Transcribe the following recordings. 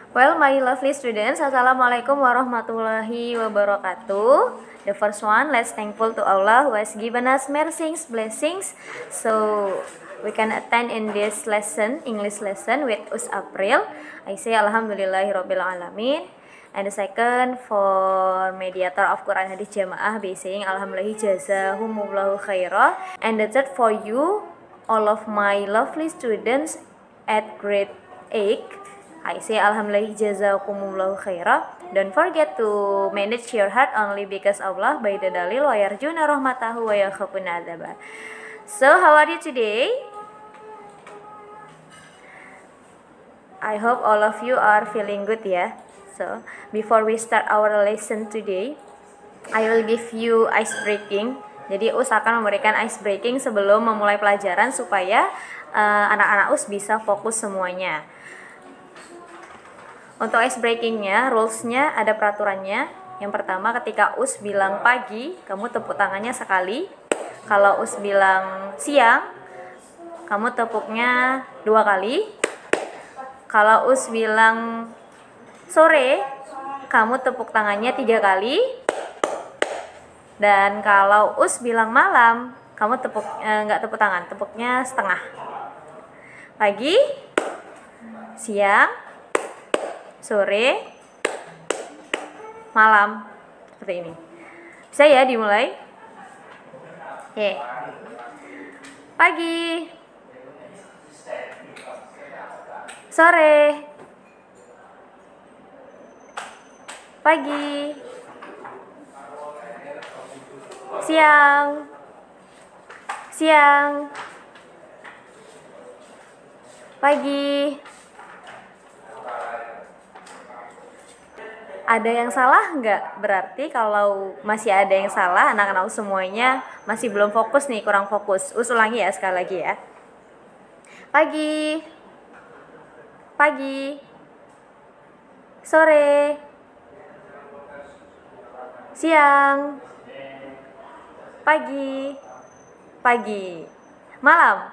Well, my lovely students, Assalamualaikum warahmatullahi wabarakatuh. The first one, let's thankful to Allah who has given us mercies, blessings, so we can attend in this lesson, English lesson with Us April. I say Alhamdulillahirabbil alamin. And the second, for mediator of Quran Hadis Jamaah, be saying Alhamdulillah jazahumullahu khairah. And the third, for you, all of my lovely students at grade 8, I say Alhamdulillah jazakumullahu khairah. Don't forget to manage your heart only because Allah by the dalil wa yarjuna rahmatahu wa yakhafuna adzabah. So how are you today? I hope all of you are feeling good ya. So before we start our lesson today, I will give you ice breaking. Jadi US akan memberikan ice breaking sebelum memulai pelajaran supaya anak-anak US bisa fokus semuanya. Untuk ice breakingnya, rulesnya ada peraturannya. Yang pertama, ketika US bilang pagi, kamu tepuk tangannya sekali. Kalau US bilang siang, kamu tepuknya 2 kali. Kalau US bilang sore, kamu tepuk tangannya 3 kali. Dan kalau US bilang malam, kamu nggak tepuk tangan, tepuknya setengah. Pagi, siang, sore, malam, seperti ini. Bisa ya dimulai? Oke. Pagi, sore, pagi, siang, pagi. Ada yang salah nggak? Berarti kalau masih ada yang salah, anak-anak semuanya masih belum fokus nih, kurang fokus. Ulangi ya sekali lagi ya. Pagi, pagi, sore, siang, pagi, pagi, malam.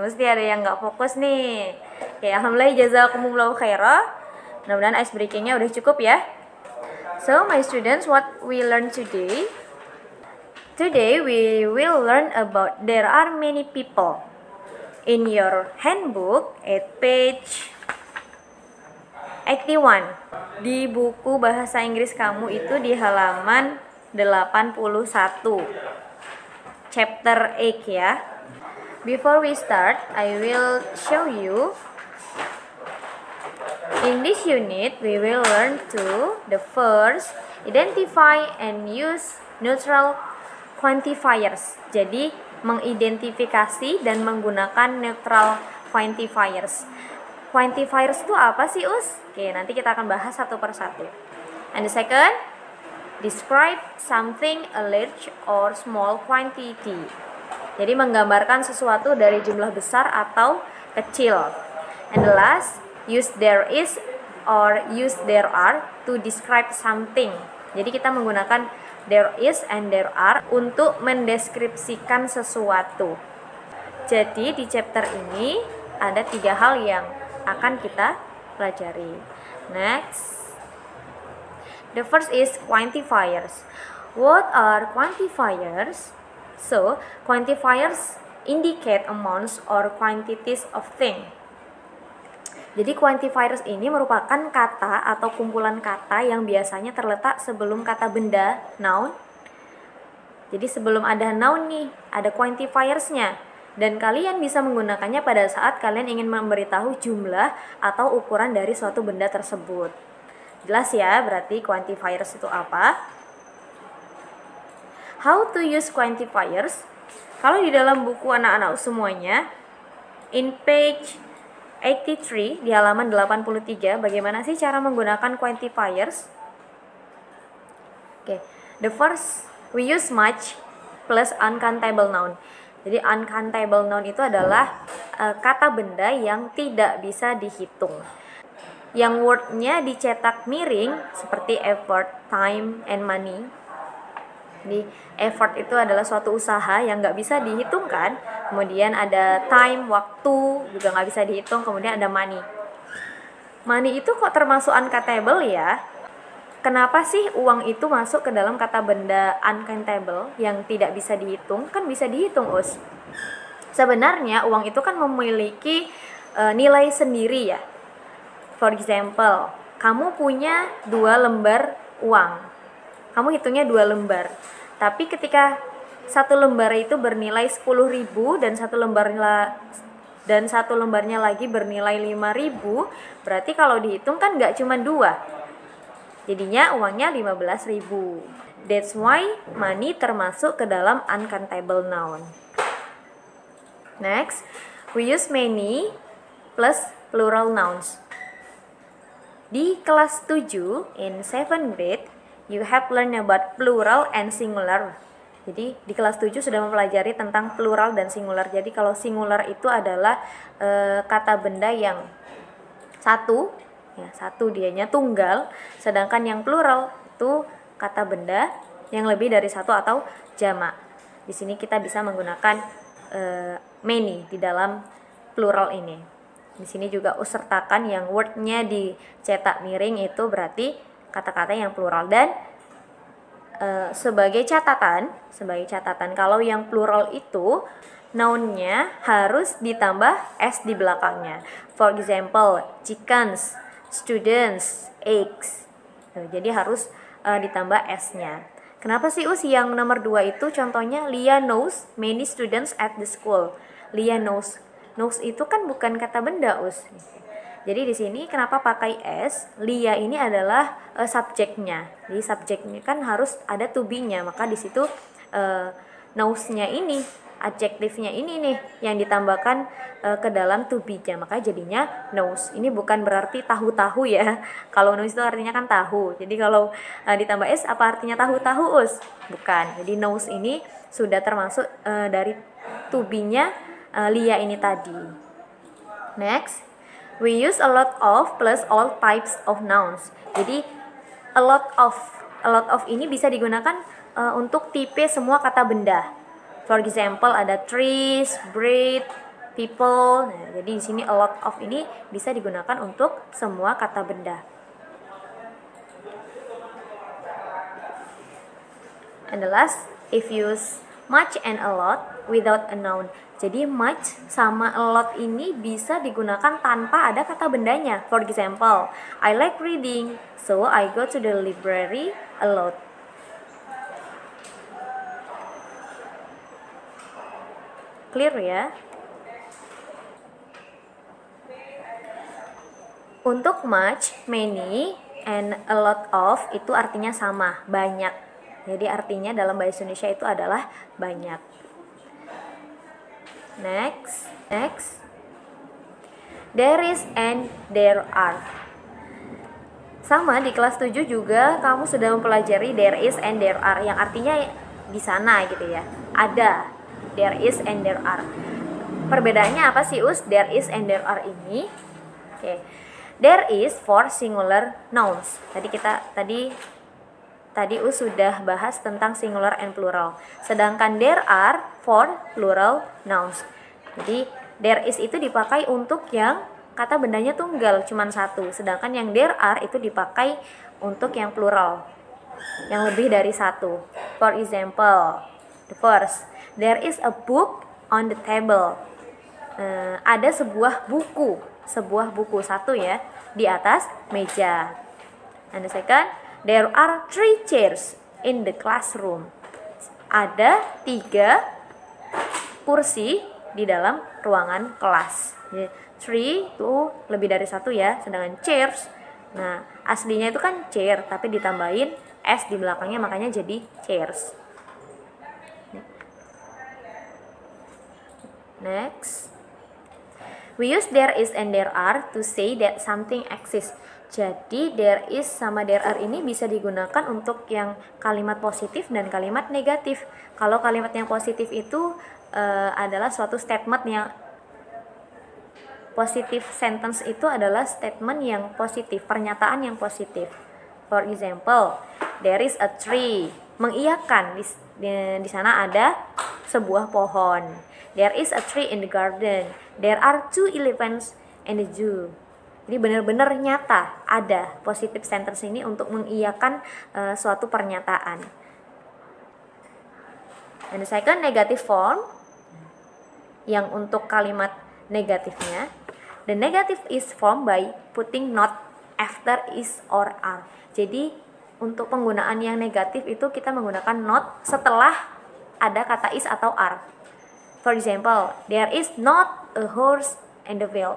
Mesti ada yang nggak fokus nih. Oke, alhamdulillah jazakumullahu khairah. Mudah-mudahan ice breakingnya udah cukup ya. So my students, what we learn today? Today we will learn about there are many people. In your handbook at page 81. Di buku bahasa Inggris kamu itu di halaman 81. Chapter 8 ya. Before we start, I will show you. In this unit, we will learn to the first identify and use neutral quantifiers. Jadi mengidentifikasi dan menggunakan neutral quantifiers. Quantifiers itu apa sih Us? Oke, nanti kita akan bahas satu persatu. And the second, describe something a large or small quantity. Jadi menggambarkan sesuatu dari jumlah besar atau kecil. And the last, use there is or use there are to describe something. Jadi kita menggunakan there is and there are untuk mendeskripsikan sesuatu. Jadi di chapter ini ada 3 hal yang akan kita pelajari. Next. The first is quantifiers. What are quantifiers? So, quantifiers indicate amounts or quantities of things. Jadi quantifiers ini merupakan kata atau kumpulan kata yang biasanya terletak sebelum kata benda, noun. Jadi sebelum ada noun nih, ada quantifiersnya. Dan kalian bisa menggunakannya pada saat kalian ingin memberitahu jumlah atau ukuran dari suatu benda tersebut. Jelas ya, berarti quantifiers itu apa? How to use quantifiers? Kalau di dalam buku anak-anak semuanya, in page 83 di halaman 83, bagaimana sih cara menggunakan quantifiers? Oke, the first we use much plus uncountable noun. Jadi uncountable noun itu adalah kata benda yang tidak bisa dihitung. Yang wordnya dicetak miring seperti effort, time, and money. Jadi effort itu adalah suatu usaha yang nggak bisa dihitungkan. Kemudian ada time, waktu juga nggak bisa dihitung. Kemudian ada money. money itu kok termasuk uncountable ya? Kenapa sih uang itu masuk ke dalam kata benda uncountable yang tidak bisa dihitung? Kan bisa dihitung, Us. Sebenarnya uang itu kan memiliki nilai sendiri ya. For example, kamu punya 2 lembar uang. Kamu hitungnya 2 lembar. Tapi ketika satu lembar itu bernilai 10.000 dan satu lembarnya lagi bernilai 5.000, berarti kalau dihitung kan nggak cuma 2. Jadinya uangnya 15.000. That's why money termasuk ke dalam uncountable noun. Next, we use many plus plural nouns. Di kelas 7 in 7th grade, you have learned about plural and singular. Jadi di kelas 7 sudah mempelajari tentang plural dan singular. Jadi kalau singular itu adalah kata benda yang satu, ya, satu dianya tunggal, sedangkan yang plural itu kata benda yang lebih dari satu atau jamak. Di sini kita bisa menggunakan many di dalam plural ini. Di sini juga sertakan yang wordnya dicetak miring itu berarti kata-kata yang plural. Dan sebagai catatan kalau yang plural itu nounnya harus ditambah s di belakangnya. For example, chickens, students, eggs. Jadi harus ditambah s-nya. Kenapa sih Us yang nomor 2 itu contohnya Lia knows many students at the school. Lia knows. Knows itu kan bukan kata benda, Us. Jadi di sini kenapa pakai s? Lia ini adalah subjeknya. Jadi subjeknya kan harus ada to be-nya, maka di situ knows-nya ini, adjektifnya ini nih yang ditambahkan ke dalam to be-nya, maka jadinya knows. Ini bukan berarti tahu-tahu ya. Kalau knows itu artinya kan tahu. Jadi kalau ditambah s apa artinya tahu-tahu, Us? Bukan. Jadi knows ini sudah termasuk dari to be-nya Lia ini tadi. Next, we use a lot of plus all types of nouns. Jadi a lot of ini bisa digunakan untuk tipe semua kata benda. For example, ada trees, breed, people. Nah, jadi di sini a lot of ini bisa digunakan untuk semua kata benda. And the last, if you use much and a lot without a noun. Jadi much sama a lot ini bisa digunakan tanpa ada kata bendanya. For example, I like reading, so I go to the library a lot. Clear ya? Untuk much, many, and a lot of itu artinya sama, banyak. Jadi artinya dalam bahasa Indonesia itu adalah banyak. Next. There is and there are. Sama di kelas 7 juga kamu sudah mempelajari there is and there are yang artinya di sana gitu ya. Ada. There is and there are. Perbedaannya apa sih, Us? There is and there are ini. Oke. There is for singular nouns. Tadi Us sudah bahas tentang singular and plural. Sedangkan there are for plural nouns. Jadi there is itu dipakai untuk yang kata bendanya tunggal, cuman satu. Sedangkan yang there are itu dipakai untuk yang plural, yang lebih dari satu. For example, the first, there is a book on the table. Ada sebuah buku satu ya di atas meja. And the second, there are 3 chairs in the classroom. Ada 3 kursi di dalam ruangan kelas. Jadi, 3 itu lebih dari satu ya, sedangkan chairs, nah aslinya itu kan chair tapi ditambahin s di belakangnya makanya jadi chairs. Next, we use there is and there are to say that something exists. Jadi there is sama there are ini bisa digunakan untuk yang kalimat positif dan kalimat negatif. Kalau kalimat yang positif itu adalah suatu statement yang positif. Sentence itu adalah statement yang positif, pernyataan yang positif. For example, there is a tree. Mengiyakan, di sana ada sebuah pohon. There is a tree in the garden. There are 2 elephants in the zoo. Jadi benar-benar nyata ada positive sentence ini untuk mengiyakan suatu pernyataan. And the second, negative form, yang untuk kalimat negatifnya, the negative is formed by putting not after is or are. Jadi untuk penggunaan yang negatif itu kita menggunakan not setelah ada kata is atau are. For example, there is not a horse in the field.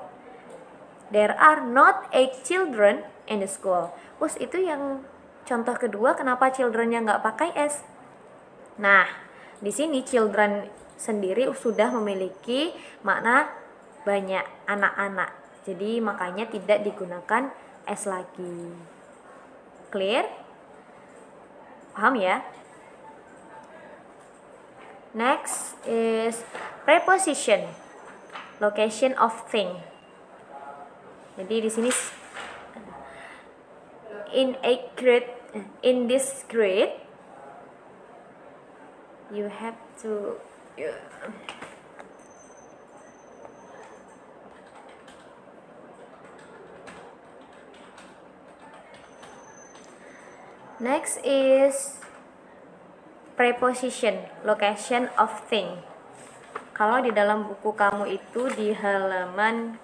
There are not 8 children in the school. Terus itu yang contoh kedua, kenapa children-nya nggak pakai s? Nah, di sini children sendiri sudah memiliki makna banyak, anak-anak. Jadi makanya tidak digunakan s lagi. Clear? Paham ya? Next is preposition, location of thing. Jadi di sini in this grade you have to next is preposition, location of thing. Kalau di dalam buku kamu itu di halaman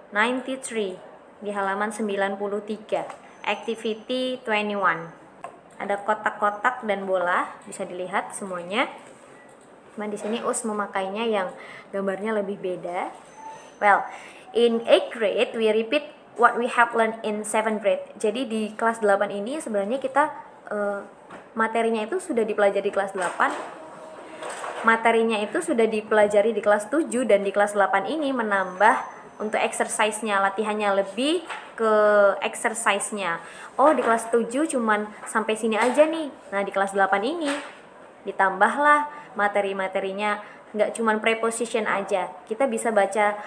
93, di halaman 93, activity 21. Ada kotak-kotak dan bola, bisa dilihat semuanya. Cuman di sini Us memakainya yang gambarnya lebih beda. Well, in 8th grade we repeat what we have learned in 7th grade. Jadi di kelas 8 ini sebenarnya kita materinya itu sudah dipelajari di kelas 8. Materinya itu sudah dipelajari di kelas 7 dan di kelas 8 ini menambah untuk exercise-nya, latihannya lebih ke exercise-nya. Oh, di kelas 7 cuman sampai sini aja nih. Nah, di kelas 8 ini ditambahlah materi-materinya, nggak cuman preposition aja. Kita bisa baca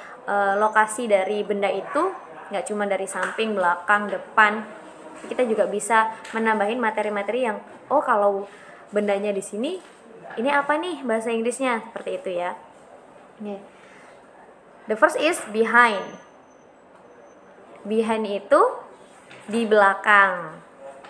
lokasi dari benda itu, nggak cuma dari samping, belakang, depan. Kita juga bisa menambahin materi-materi yang, oh kalau bendanya di sini, ini apa nih bahasa Inggrisnya, seperti itu ya. Okay. The first is behind. Behind itu di belakang.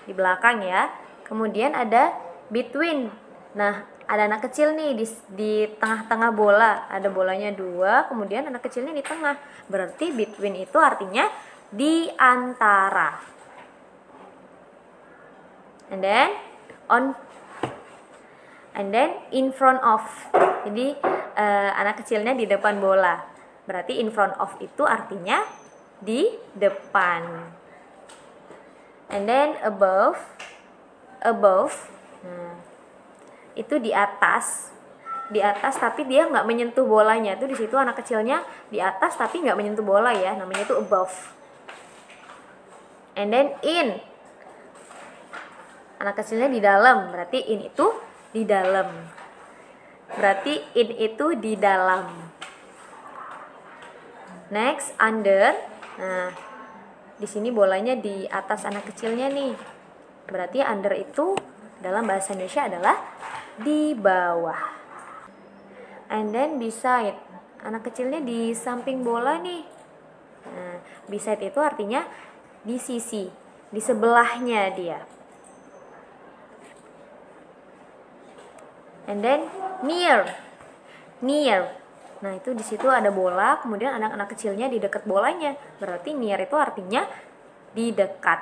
Di belakang ya. Kemudian ada between. Nah, ada anak kecil nih di tengah-tengah bola. Ada bolanya 2, kemudian anak kecilnya di tengah. Berarti between itu artinya di antara. And then in front of. Jadi anak kecilnya di depan bola. Berarti in front of itu artinya di depan. And then above. Nah, itu di atas. Di atas tapi dia nggak menyentuh bolanya. Itu di situ anak kecilnya di atas tapi nggak menyentuh bola ya. Namanya itu above. And then in. Anak kecilnya di dalam, berarti in itu di dalam. Berarti in itu di dalam. Next, under. Nah, di sini bolanya di atas anak kecilnya nih. Berarti under itu dalam bahasa Indonesia adalah di bawah. And then beside. Anak kecilnya di samping bola nih. Nah, beside itu artinya di sisi, di sebelahnya dia. And then near. Nah, itu di situ ada bola, kemudian anak-anak kecilnya di dekat bolanya. Berarti near itu artinya di dekat.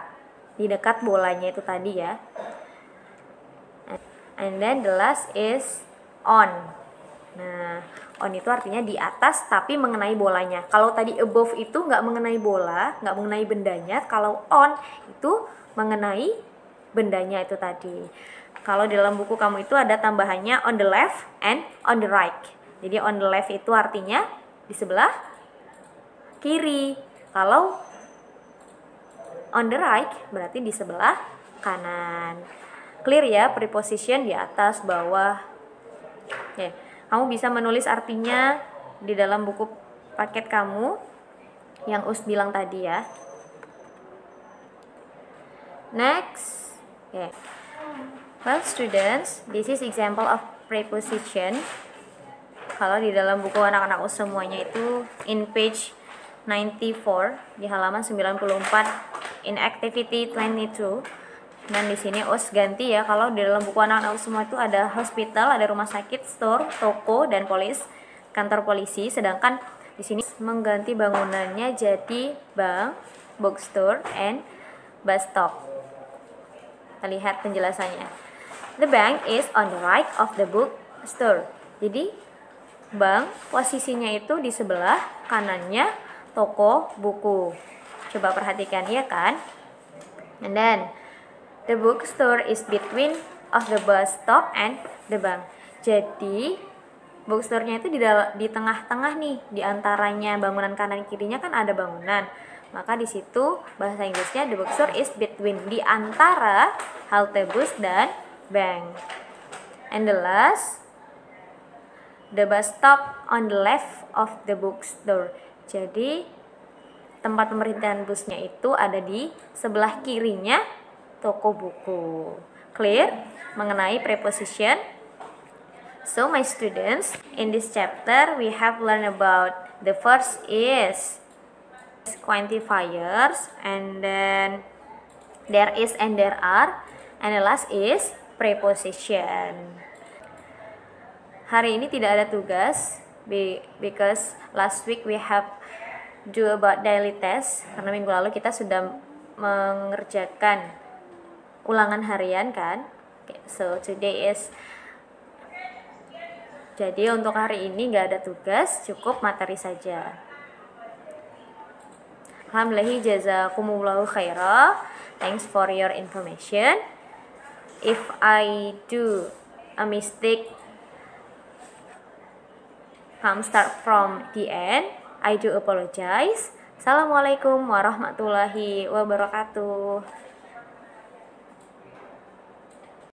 Di dekat bolanya itu tadi ya. And then the last is on. Nah, on itu artinya di atas tapi mengenai bolanya. Kalau tadi above itu nggak mengenai bola, nggak mengenai bendanya. Kalau on itu mengenai bendanya itu tadi. Kalau di dalam buku kamu itu ada tambahannya on the left and on the right. Jadi on the left itu artinya di sebelah kiri. Kalau on the right berarti di sebelah kanan. Clear ya, preposition di atas, bawah. Oke, kamu bisa menulis artinya di dalam buku paket kamu yang Us bilang tadi ya. Next. Okay. Well students, this is example of preposition. Kalau di dalam buku anak-anak Us semuanya itu in page 94 di halaman 94 in activity 22. Dan di sini Us ganti ya, kalau di dalam buku anak-anak semua itu ada hospital, ada rumah sakit, store, toko, dan kantor polisi. Sedangkan di sini mengganti bangunannya jadi bank, bookstore, and bus stop. Kita lihat penjelasannya. The bank is on the right of the bookstore. Jadi bank posisinya itu di sebelah kanannya toko buku. Coba perhatikan ya kan? And then the bookstore is between of the bus stop and the bank. Jadi bookstore-nya itu di tengah-tengah nih, di antaranya bangunan kanan kirinya kan ada bangunan. Maka di situ bahasa Inggrisnya the bookstore is between, di antara halte bus dan bank. And the last, the bus stop on the left of the bookstore. Jadi tempat pemerintahan busnya itu ada di sebelah kirinya toko buku. Clear mengenai preposition? So my students, in this chapter we have learned about the first is quantifiers, and then there is and there are, and the last is preposition. Hari ini tidak ada tugas because last week we have do about daily test, karena minggu lalu kita sudah mengerjakan ulangan harian kan. Okay, so today is, jadi untuk hari ini nggak ada tugas, cukup materi saja. Alhamdulillah, jazakumullahu khairah. Thanks for your information. If I do a mistake start from the end, I do apologize. Assalamualaikum warahmatullahi wabarakatuh.